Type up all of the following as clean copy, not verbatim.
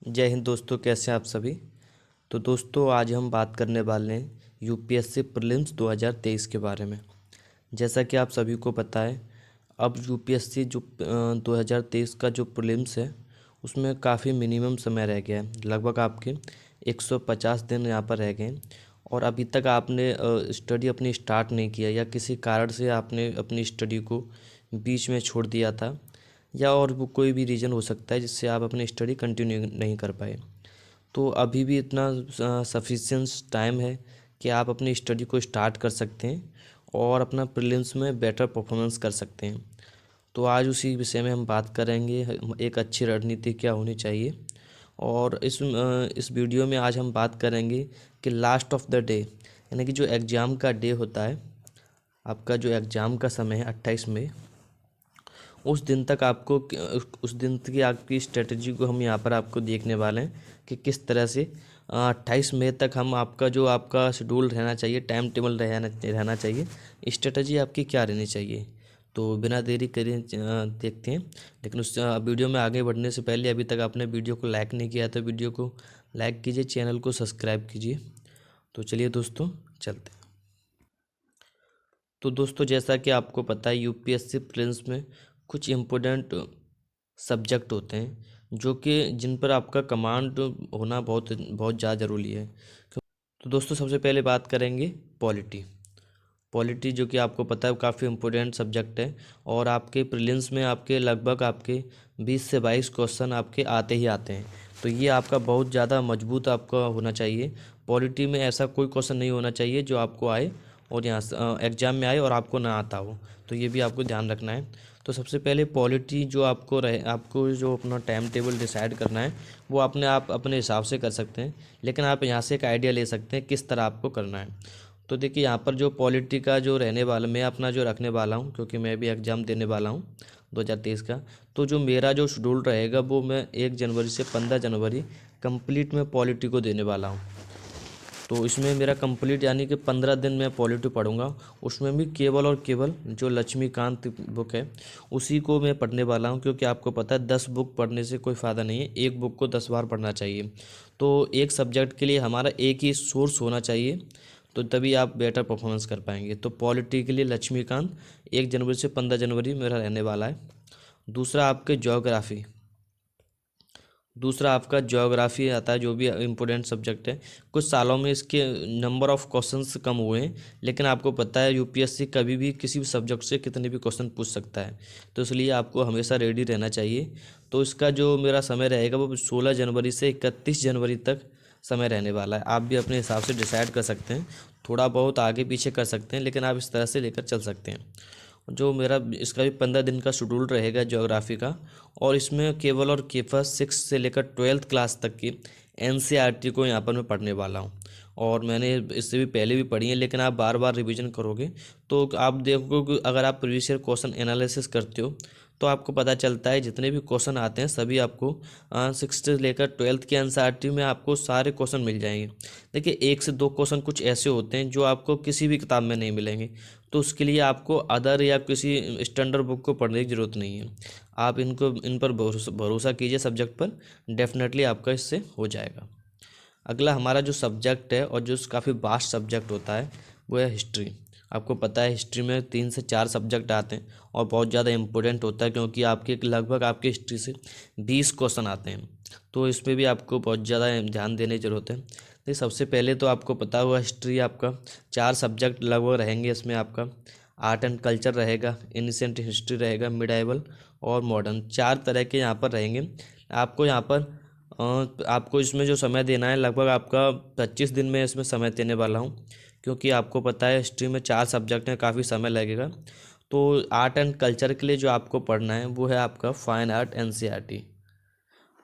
जय हिंद दोस्तों, कैसे हैं आप सभी। तो दोस्तों, आज हम बात करने वाले हैं यूपीएससी प्रीलिम्स 2023 के बारे में। जैसा कि आप सभी को पता है, अब यूपीएससी जो 2023 का जो प्रीलिम्स है उसमें काफ़ी मिनिमम समय रह गया है। लगभग आपके 150 दिन यहाँ पर रह गए हैं और अभी तक आपने स्टडी अपनी स्टार्ट नहीं किया या किसी कारण से आपने अपनी स्टडी को बीच में छोड़ दिया था, या और वो कोई भी रीज़न हो सकता है जिससे आप अपनी स्टडी कंटिन्यू नहीं कर पाए। तो अभी भी इतना सफिशिएंट टाइम है कि आप अपनी स्टडी को स्टार्ट कर सकते हैं और अपना प्रीलिम्स में बेटर परफॉर्मेंस कर सकते हैं। तो आज उसी विषय में हम बात करेंगे, एक अच्छी रणनीति क्या होनी चाहिए। और इस वीडियो में आज हम बात करेंगे कि लास्ट ऑफ द डे, यानी कि जो एग्ज़ाम का डे होता है, आपका जो एग्ज़ाम का समय है 28 मई, उस दिन तक आपको उस दिन की आपकी स्ट्रेटजी को हम यहाँ पर आपको देखने वाले हैं कि किस तरह से 28 मई तक हम आपका शेड्यूल रहना चाहिए, टाइम टेबल रहना चाहिए, स्ट्रेटजी आपकी क्या रहनी चाहिए। तो बिना देरी करे देखते हैं। लेकिन उस वीडियो में आगे बढ़ने से पहले, अभी तक आपने वीडियो को लाइक नहीं किया तो वीडियो को लाइक कीजिए, चैनल को सब्सक्राइब कीजिए। तो चलिए दोस्तों, चलते हैं। तो दोस्तों, जैसा कि आपको पता है, यूपीएससी प्रीलिम्स में कुछ इम्पोर्टेंट सब्जेक्ट होते हैं जो कि जिन पर आपका कमांड होना बहुत बहुत ज़्यादा ज़रूरी है। तो दोस्तों, सबसे पहले बात करेंगे पॉलिटी। पॉलिटी, जो कि आपको पता है, काफ़ी इम्पोर्टेंट सब्जेक्ट है और आपके प्रीलिम्स में आपके लगभग आपके 20 से 22 क्वेश्चन आपके आते ही आते हैं। तो ये आपका बहुत ज़्यादा मजबूत आपका होना चाहिए। पॉलिटी में ऐसा कोई क्वेश्चन नहीं होना चाहिए जो आपको आए और यहाँ से एग्ज़ाम में आए और आपको ना आता हो। तो ये भी आपको ध्यान रखना है। तो सबसे पहले पॉलिटी जो आपको जो अपना टाइम टेबल डिसाइड करना है, वो आप अपने हिसाब से कर सकते हैं। लेकिन आप यहाँ से एक आइडिया ले सकते हैं किस तरह आपको करना है। तो देखिए, यहाँ पर जो पॉलिटी का जो रहने वाला, मैं अपना जो रखने वाला हूँ, क्योंकि मैं भी एग्ज़ाम देने वाला हूँ 2023 का। तो जो मेरा जो शेड्यूल रहेगा वो मैं 1 जनवरी से 15 जनवरी कंप्लीट मैं पॉलिटी को देने वाला हूँ। तो इसमें मेरा कंप्लीट यानी कि 15 दिन मैं पॉलिटी पढ़ूंगा। उसमें भी केवल और केवल जो लक्ष्मीकांत बुक है उसी को मैं पढ़ने वाला हूँ, क्योंकि आपको पता है 10 बुक पढ़ने से कोई फ़ायदा नहीं है, एक बुक को 10 बार पढ़ना चाहिए। तो एक सब्जेक्ट के लिए हमारा एक ही सोर्स होना चाहिए, तो तभी आप बेटर परफॉर्मेंस कर पाएंगे। तो पॉलिटी के लिए लक्ष्मीकांत 1 जनवरी से 15 जनवरी मेरा रहने वाला है। दूसरा आपका ज्योग्राफी आता है, जो भी इम्पोर्टेंट सब्जेक्ट है। कुछ सालों में इसके नंबर ऑफ़ क्वेश्चंस कम हुए हैं, लेकिन आपको पता है यूपीएससी कभी भी किसी भी सब्जेक्ट से कितने भी क्वेश्चन पूछ सकता है। तो इसलिए आपको हमेशा रेडी रहना चाहिए। तो इसका जो मेरा समय रहेगा वो 16 जनवरी से 31 जनवरी तक समय रहने वाला है। आप भी अपने हिसाब से डिसाइड कर सकते हैं, थोड़ा बहुत आगे पीछे कर सकते हैं, लेकिन आप इस तरह से लेकर चल सकते हैं। जो मेरा इसका भी 15 दिन का शेड्यूल रहेगा ज्योग्राफी का, और इसमें केवल और केवल 6 से लेकर 12th क्लास तक की एनसीईआरटी को यहाँ पर मैं पढ़ने वाला हूँ। और मैंने इससे भी पहले भी पढ़ी है, लेकिन आप बार बार रिवीजन करोगे तो आप देखोगे कि अगर आप प्रीवियस ईयर क्वेश्चन एनालिसिस करते हो तो आपको पता चलता है जितने भी क्वेश्चन आते हैं सभी आपको 6 से लेकर 12th के एनसीईआरटी में आपको सारे क्वेश्चन मिल जाएंगे। देखिए, 1 से 2 क्वेश्चन कुछ ऐसे होते हैं जो आपको किसी भी किताब में नहीं मिलेंगे। तो उसके लिए आपको अदर या किसी स्टैंडर्ड बुक को पढ़ने की ज़रूरत नहीं है। आप इन पर भरोसा कीजिए सब्जेक्ट पर, डेफिनेटली आपका इससे हो जाएगा। अगला हमारा जो सब्जेक्ट है और जो काफ़ी वास्ट सब्जेक्ट होता है वो है हिस्ट्री। आपको पता है हिस्ट्री में 3 से 4 सब्जेक्ट आते हैं और बहुत ज़्यादा इम्पोर्टेंट होता है, क्योंकि आपके लगभग आपके हिस्ट्री से 20 क्वेश्चन आते हैं। तो इसमें भी आपको बहुत ज़्यादा ध्यान देने की ज़रूरत है। तो सबसे पहले तो आपको पता हुआ हिस्ट्री आपका 4 सब्जेक्ट लगभग रहेंगे। इसमें आपका आर्ट एंड कल्चर रहेगा, एनिसेंट हिस्ट्री रहेगा, मिडाइवल और मॉडर्न, 4 तरह के यहाँ पर रहेंगे। आपको यहाँ पर आपको इसमें जो समय देना है, लगभग आपका 25 दिन में इसमें समय देने वाला हूँ, क्योंकि आपको पता है हिस्ट्री में 4 सब्जेक्ट हैं, काफ़ी समय लगेगा। तो आर्ट एंड कल्चर के लिए जो आपको पढ़ना है वो है आपका फाइन आर्ट एनसीईआरटी,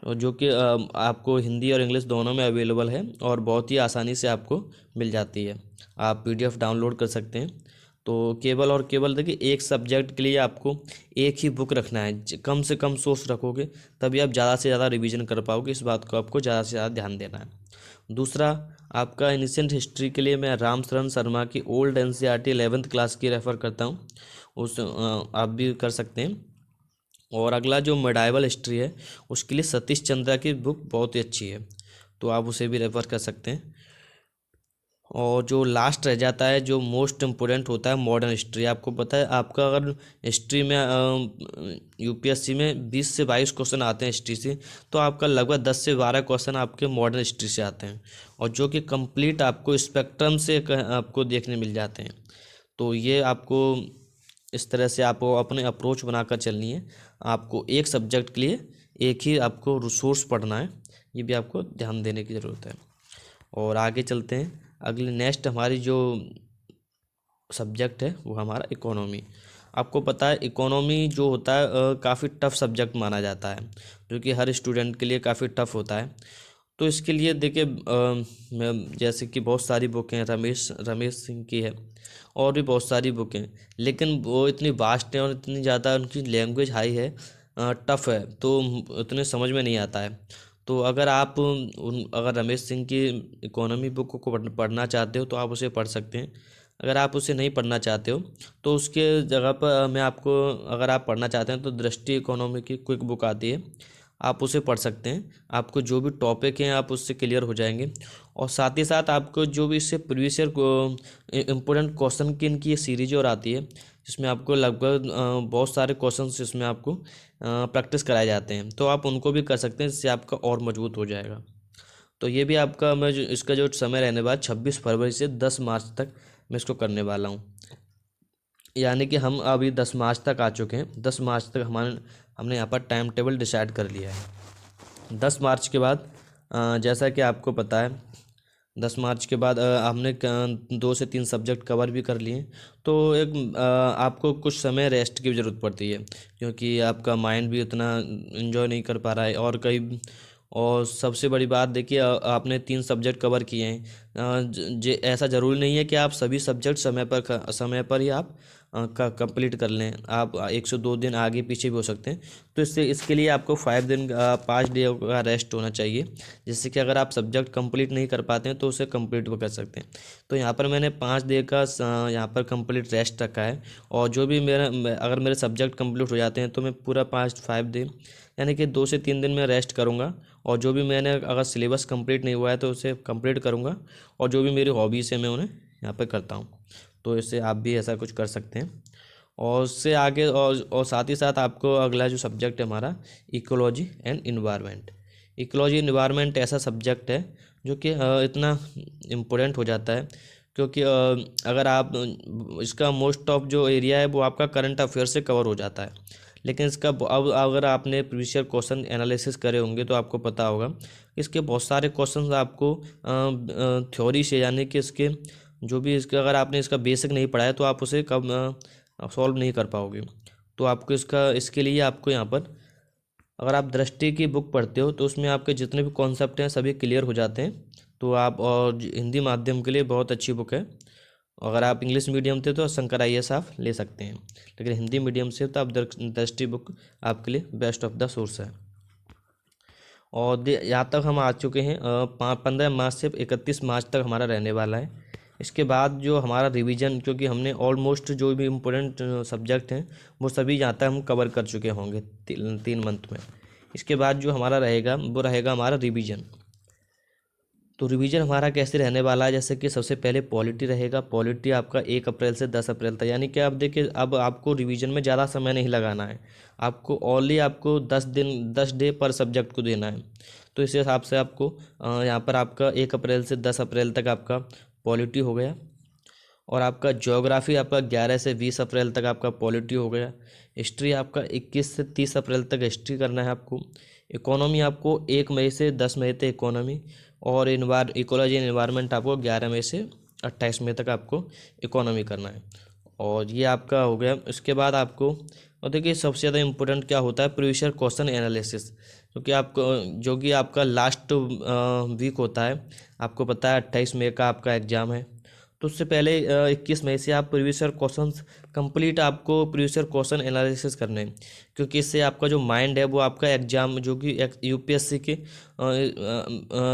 जो कि आपको हिंदी और इंग्लिश दोनों में अवेलेबल है और बहुत ही आसानी से आपको मिल जाती है। आप पीडीएफ डाउनलोड कर सकते हैं। तो केवल और केवल देखिए, एक सब्जेक्ट के लिए आपको एक ही बुक रखना है। कम से कम सोर्स रखोगे तभी आप ज़्यादा से ज़्यादा रिवीजन कर पाओगे। इस बात को आपको ज़्यादा से ज़्यादा ध्यान देना है। दूसरा, आपका एनिसेंट हिस्ट्री के लिए मैं राम शरण शर्मा की ओल्ड एनसीईआरटी 11th क्लास की रेफ़र करता हूँ। आप भी कर सकते हैं। और अगला जो मेडाइवल हिस्ट्री है उसके लिए सतीश चंद्रा की बुक बहुत ही अच्छी है, तो आप उसे भी रेफ़र कर सकते हैं। और जो लास्ट रह जाता है, जो मोस्ट इम्पोर्टेंट होता है, मॉडर्न हिस्ट्री। आपको पता है, आपका अगर हिस्ट्री में यूपीएससी में 20 से 22 क्वेश्चन आते हैं हिस्ट्री से, तो आपका लगभग 10 से 12 क्वेश्चन आपके मॉडर्न हिस्ट्री से आते हैं, और जो कि कंप्लीट आपको स्पेक्ट्रम से आपको देखने मिल जाते हैं। तो ये आपको इस तरह से आपको अपने अप्रोच बनाकर चलनी है। आपको एक सब्जेक्ट के लिए एक ही आपको रिसोर्स पढ़ना है, ये भी आपको ध्यान देने की ज़रूरत है। और आगे चलते हैं, अगले नेक्स्ट हमारी जो सब्जेक्ट है वो हमारा इकोनॉमी। आपको पता है इकोनॉमी जो होता है काफ़ी टफ सब्जेक्ट माना जाता है, जो कि हर स्टूडेंट के लिए काफ़ी टफ होता है। तो इसके लिए देखिए, जैसे कि बहुत सारी बुकें हैं, रमेश सिंह की है, और भी बहुत सारी बुकें, लेकिन वो इतनी वास्ट है और इतनी ज़्यादा उनकी लैंग्वेज हाई है, टफ है, तो उतने समझ में नहीं आता है। तो अगर आप अगर रमेश सिंह की इकोनॉमी बुक को पढ़ना चाहते हो तो आप उसे पढ़ सकते हैं। अगर आप उसे नहीं पढ़ना चाहते हो तो उसके जगह पर मैं आपको, अगर आप पढ़ना चाहते हैं तो दृष्टि इकोनॉमी की क्विक बुक आती है, आप उसे पढ़ सकते हैं। आपको जो भी टॉपिक हैं आप उससे क्लियर हो जाएंगे, और साथ ही साथ आपको जो भी इससे प्रीवियस ईयर को इम्पोर्टेंट क्वेश्चन की इनकी ये सीरीज और आती है, जिसमें आपको लगभग बहुत सारे क्वेश्चन इसमें आपको प्रैक्टिस कराए जाते हैं, तो आप उनको भी कर सकते हैं, जिससे आपका और मजबूत हो जाएगा। तो ये भी आपका, मैं जो इसका जो समय रहने वाला 26 फरवरी से 10 मार्च तक मैं इसको करने वाला हूँ। यानी कि हम अभी 10 मार्च तक आ चुके हैं। 10 मार्च तक हमने यहाँ पर टाइम टेबल डिसाइड कर लिया है। 10 मार्च के बाद जैसा कि आपको पता है, 10 मार्च के बाद हमने 2 से 3 सब्जेक्ट कवर भी कर लिए, तो एक आपको कुछ समय रेस्ट की ज़रूरत पड़ती है, क्योंकि आपका माइंड भी उतना इन्जॉय नहीं कर पा रहा है। और सबसे बड़ी बात देखिए, आपने 3 सब्जेक्ट कवर किए हैं, ऐसा ज़रूरी नहीं है कि आप सभी सब्जेक्ट समय पर ही आप कंप्लीट कर लें। आप 102 दिन आगे पीछे भी हो सकते हैं, तो इसके लिए आपको 5 डे का रेस्ट होना चाहिए, जिससे कि अगर आप सब्जेक्ट कंप्लीट नहीं कर पाते हैं तो उसे कंप्लीट भी कर सकते हैं। तो यहाँ पर मैंने 5 डे का यहाँ पर कंप्लीट रेस्ट रखा है, और जो भी अगर मेरे सब्जेक्ट कंप्लीट हो जाते हैं तो मैं पूरा 5 डे, यानी कि 2 से 3 दिन में रेस्ट करूँगा, और जो भी मैंने अगर सिलेबस कंप्लीट नहीं हुआ है तो उसे कंप्लीट करूँगा, और जो भी मेरी हॉबीज़ है मैं उन्हें यहाँ पर करता हूँ। तो इससे आप भी ऐसा कुछ कर सकते हैं। और उससे आगे, और साथ ही साथ आपको अगला जो सब्जेक्ट है हमारा, ecology and environment. Ecology environment ऐसा सब्जेक्ट है जो कि इतना इम्पोर्टेंट हो जाता है, क्योंकि अगर आप इसका मोस्ट ऑफ जो एरिया है वो आपका करंट अफेयर से कवर हो जाता है, लेकिन इसका अब अगर आपने प्रीवियस ईयर क्वेश्चन एनालिसिस करे होंगे तो आपको पता होगा कि इसके बहुत सारे क्वेश्चंस आपको थ्योरी से, यानी कि इसके जो भी इसका, अगर आपने इसका बेसिक नहीं पढ़ा है तो आप उसे कब सॉल्व नहीं कर पाओगे। तो आपको इसके लिए आपको यहाँ पर, अगर आप दृष्टि की बुक पढ़ते हो तो उसमें आपके जितने भी कॉन्सेप्ट हैं सभी क्लियर हो जाते हैं। तो आप, और हिंदी माध्यम के लिए बहुत अच्छी बुक है। अगर आप इंग्लिश मीडियम थे तो शंकर IAS आप ले सकते हैं, लेकिन हिंदी मीडियम से तो आप दृष्टि बुक आपके लिए बेस्ट ऑफ द सोर्स है। और यहाँ तक हम आ चुके हैं, 15 मार्च से 31 मार्च तक हमारा रहने वाला है। इसके बाद जो हमारा रिवीजन, क्योंकि हमने ऑलमोस्ट जो भी इम्पोर्टेंट सब्जेक्ट हैं वो सभी यहाँ तक हम कवर कर चुके होंगे 3 मंथ में। इसके बाद जो हमारा रहेगा वो रहेगा हमारा रिवीजन। तो रिवीजन हमारा कैसे रहने वाला है, जैसे कि सबसे पहले पॉलिटी रहेगा। पॉलिटी आपका 1 अप्रैल से 10 अप्रैल तक, यानी कि आप देखिए, अब आपको रिवीजन में ज़्यादा समय नहीं लगाना है, आपको ओनली आपको 10 डे पर सब्जेक्ट को देना है। तो इस हिसाब से आपको यहाँ पर आपका 1 अप्रैल से 10 अप्रैल तक आपका पॉलिटी हो गया, और आपका ज्योग्राफी आपका 11 से 20 अप्रैल तक आपका पॉलिटी हो गया। हिस्ट्री आपका 21 से 30 अप्रैल तक हिस्ट्री करना है आपको। इकोनॉमी आपको 1 मई से 10 मई तक इकोनॉमी, और इकोलॉजी एंड एनवायरनमेंट आपको 11 मई से 28 मई तक आपको इकोनॉमी करना है। और ये आपका हो गया। इसके बाद आपको, और देखिए सबसे ज़्यादा इम्पोर्टेंट क्या होता है, प्रीवियस ईयर क्वेश्चन एनालिसिस, क्योंकि आपको, जो कि आपका लास्ट वीक होता है। आपको पता है 28 मई का आपका एग्ज़ाम है, तो उससे पहले 21 मई से आप प्रीवियस ईयर क्वेश्चंस कंप्लीट, आपको प्रीवियस ईयर क्वेश्चन एनालिसिस करने हैं, क्योंकि इससे आपका जो माइंड है वो आपका एग्जाम, जो कि यूपीएससी के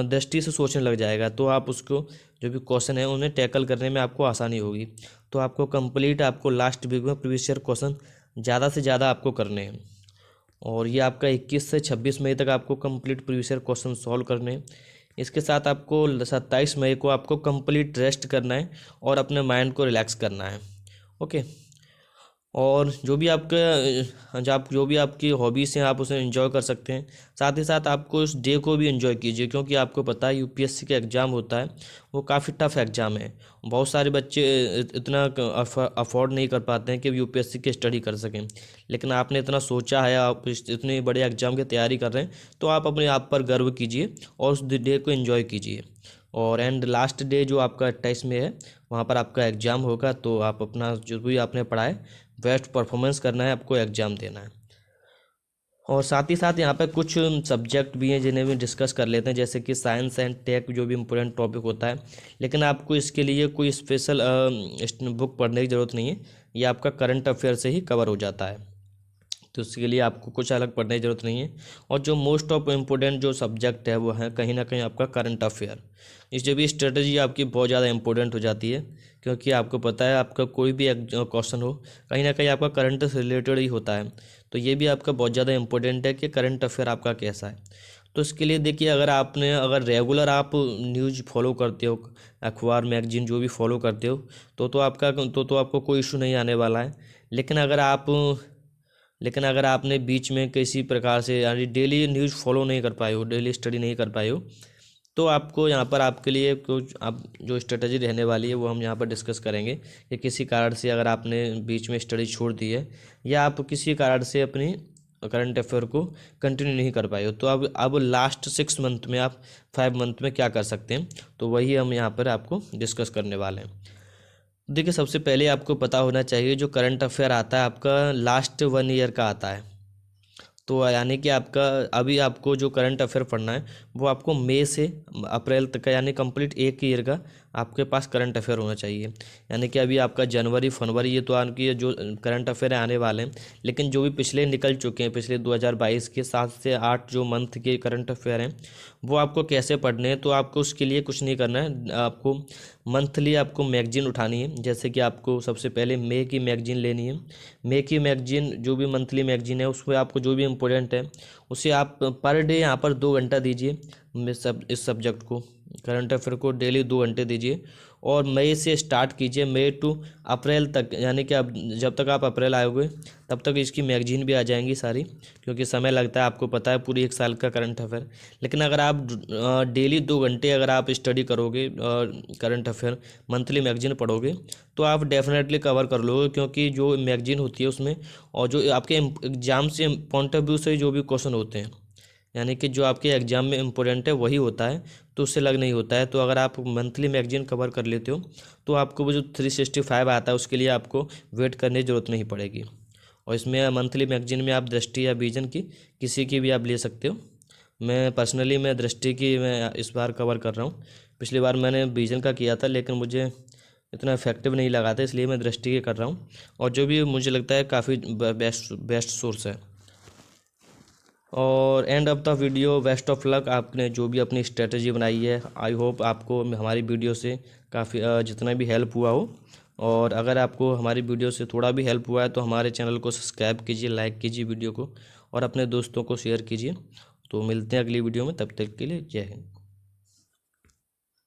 दृष्टि से सोचने लग जाएगा, तो आप उसको, जो भी क्वेश्चन है उन्हें टैकल करने में आपको आसानी होगी। तो आपको कंप्लीट, आपको लास्ट वीक में प्रीवियस ईयर क्वेश्चन ज़्यादा से ज़्यादा आपको करने हैं। और ये आपका 21 से 26 मई तक आपको complete previous year question solve करने हैं। इसके साथ आपको 27 मई को आपको कंप्लीट रेस्ट करना है और अपने माइंड को रिलैक्स करना है। ओके। और जो भी आपके जो भी आपकी हॉबीज़ हैं आप उसे एंजॉय कर सकते हैं। साथ ही साथ आपको उस डे को भी एंजॉय कीजिए, क्योंकि आपको पता है यूपीएससी का एग्ज़ाम होता है, वो काफ़ी टफ एग्ज़ाम है। बहुत सारे बच्चे इतना अफोर्ड नहीं कर पाते हैं कि यूपीएससी की स्टडी कर सकें, लेकिन आपने इतना सोचा है, आप इतने बड़े एग्ज़ाम की तैयारी कर रहे हैं, तो आप अपने आप पर गर्व कीजिए और उस डे को एंजॉय कीजिए। और एंड लास्ट डे जो आपका 28 में है, वहाँ पर आपका एग्ज़ाम होगा, तो आप अपना जो भी आपने पढ़ा है बेस्ट परफॉर्मेंस करना है, आपको एग्ज़ाम देना है। और साथ ही साथ यहाँ पे कुछ सब्जेक्ट भी हैं जिन्हें भी डिस्कस कर लेते हैं, जैसे कि साइंस एंड टेक जो भी इम्पोर्टेंट टॉपिक होता है, लेकिन आपको इसके लिए कोई स्पेशल बुक पढ़ने की ज़रूरत नहीं है, ये आपका करंट अफेयर से ही कवर हो जाता है, तो उसके लिए आपको कुछ अलग पढ़ने की ज़रूरत नहीं है। और जो मोस्ट ऑफ इम्पोर्टेंट जो सब्जेक्ट है वो है कहीं ना कहीं आपका करंट अफेयर। इस जो भी स्ट्रेटजी आपकी बहुत ज़्यादा इंपॉर्टेंट हो जाती है, क्योंकि आपको पता है आपका कोई भी क्वेश्चन हो कहीं ना कहीं आपका करंट से रिलेटेड ही होता है, तो ये भी आपका बहुत ज़्यादा इंपॉर्टेंट है कि करंट अफेयर आपका कैसा है। तो इसके लिए देखिए, अगर रेगुलर आप न्यूज़ फॉलो करते हो, अखबार मैगजीन जो भी फॉलो करते हो, तो आपको कोई इशू नहीं आने वाला है। लेकिन अगर आपने बीच में किसी प्रकार से यानी डेली न्यूज़ फॉलो नहीं कर पाए हो, डेली स्टडी नहीं कर पाए हो, तो आपको यहाँ पर आपके लिए कुछ आप जो स्ट्रेटजी रहने वाली है वो हम यहाँ पर डिस्कस करेंगे कि किसी कारण से अगर आपने बीच में स्टडी छोड़ दी है, या आप किसी कारण से अपनी करंट अफेयर को कंटिन्यू नहीं कर पाए हो, तो अब लास्ट 6 मंथ में आप 5 मंथ में क्या कर सकते हैं, तो वही हम यहाँ पर आपको डिस्कस करने वाले हैं। देखिए, सबसे पहले आपको पता होना चाहिए जो करंट अफेयर आता है आपका लास्ट 1 ईयर का आता है। तो यानी कि आपका अभी आपको जो करंट अफेयर पढ़ना है वो आपको मई से अप्रैल तक का, यानी कंप्लीट 1 ईयर का आपके पास करंट अफेयर होना चाहिए। यानी कि अभी आपका जनवरी फरवरी ये तो आपकी जो करंट अफेयर आने वाले हैं, लेकिन जो भी पिछले निकल चुके हैं, पिछले 2022 के 7 से 8 जो मंथ के करंट अफेयर हैं, वो आपको कैसे पढ़ने हैं। तो आपको उसके लिए कुछ नहीं करना है, आपको मंथली आपको मैगजीन उठानी है। जैसे कि आपको सबसे पहले मई की मैगजीन लेनी है। मई की मैगजीन जो भी मंथली मैगजीन है उसमें आपको जो भी इम्पोर्टेंट है उसे आप पर डे यहाँ पर 2 घंटा दीजिए। इस सब्जेक्ट को, करंट अफेयर को डेली 2 घंटे दीजिए, और मई से स्टार्ट कीजिए, मई टू अप्रैल तक, यानी कि अब जब तक आप अप्रैल आओगे तब तक इसकी मैगजीन भी आ जाएंगी सारी, क्योंकि समय लगता है, आपको पता है पूरी 1 साल का करंट अफेयर। लेकिन अगर आप डेली 2 घंटे अगर आप स्टडी करोगे करंट अफेयर मंथली मैगजीन पढ़ोगे, तो आप डेफिनेटली कवर कर लोगे, क्योंकि जो मैगजीन होती है उसमें और जो आपके एग्जाम से पॉइंट ऑफ व्यू से जो भी क्वेश्चन होते हैं, यानी कि जो आपके एग्ज़ाम में इम्पोर्टेंट है वही होता है, तो उससे लग नहीं होता है। तो अगर आप मंथली मैगजीन कवर कर लेते हो तो आपको वो जो 365 आता है उसके लिए आपको वेट करने की ज़रूरत नहीं पड़ेगी। और इसमें मंथली मैगजीन में आप दृष्टि या विजन की किसी की भी आप ले सकते हो। मैं दृष्टि की मैं इस बार कवर कर रहा हूँ। पिछली बार मैंने विजन का किया था, लेकिन मुझे इतना इफेक्टिव नहीं लगा था, इसलिए मैं दृष्टि की कर रहा हूँ, और जो भी मुझे लगता है काफ़ी बेस्ट सोर्स है। और end of the video, best of luck. आपने जो भी अपनी स्ट्रेटजी बनाई है, आई होप आपको हमारी वीडियो से काफ़ी जितना भी हेल्प हुआ हो। और अगर आपको हमारी वीडियो से थोड़ा भी हेल्प हुआ है तो हमारे चैनल को सब्सक्राइब कीजिए, लाइक कीजिए वीडियो को, और अपने दोस्तों को शेयर कीजिए। तो मिलते हैं अगली वीडियो में, तब तक के लिए जय हिंद।